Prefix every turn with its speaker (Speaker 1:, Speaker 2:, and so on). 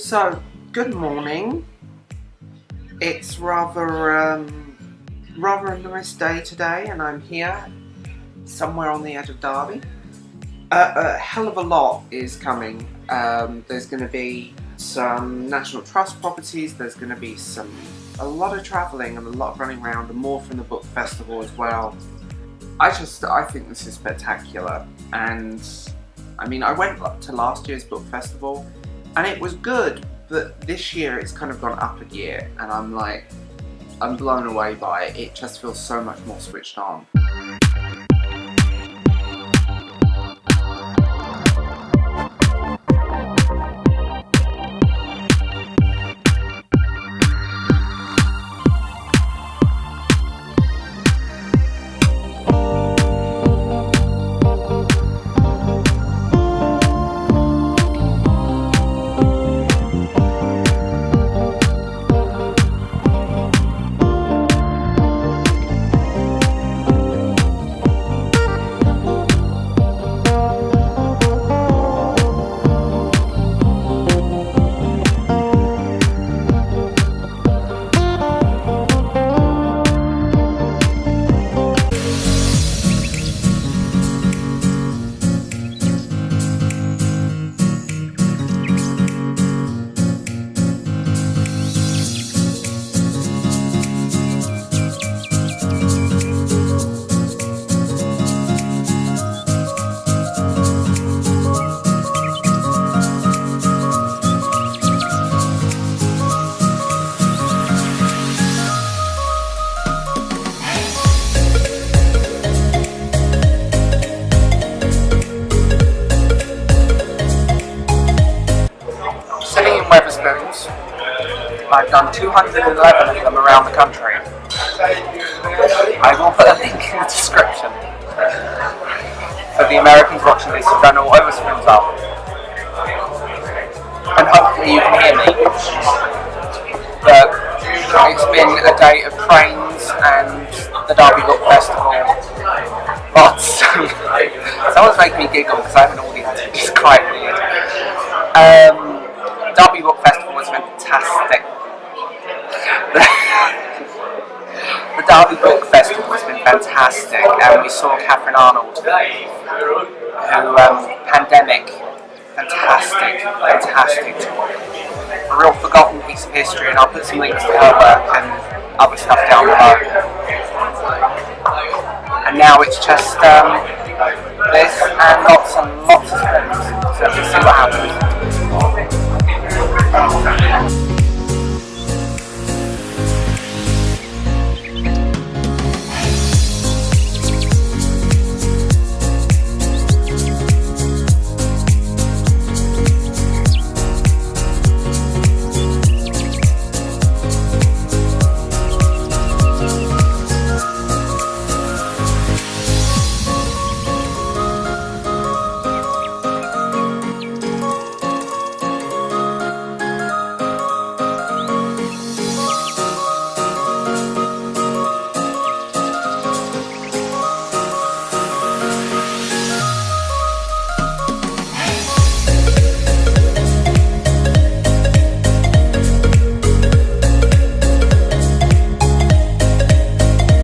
Speaker 1: So, good morning. It's rather a nice day today, and I'm here somewhere on the edge of Derby. A hell of a lot is coming. There's going to be some National Trust properties. There's going to be a lot of travelling and a lot of running around, and more from the book festival as well. I think this is spectacular, and I mean, I went to last year's book festival and it was good, but this year it's kind of gone up a gear, and I'm blown away by it. It just feels so much more switched on. I've done 211 of them around the country. I will put a link in the description for the Americans watching this who don't know what overspins are. And hopefully you can hear me. But it's been a day of trains and the Derby Book Festival. Lots. Someone's making me giggle because I have an audience, which is quite weird. Derby Book Festival was fantastic. The Derby Book Festival has been fantastic, and we saw Catherine Arnold, who, pandemic, fantastic, a real forgotten piece of history, and I'll put some links to her work and other stuff down below. And now it's just this and lots of things, so we'll see what happens.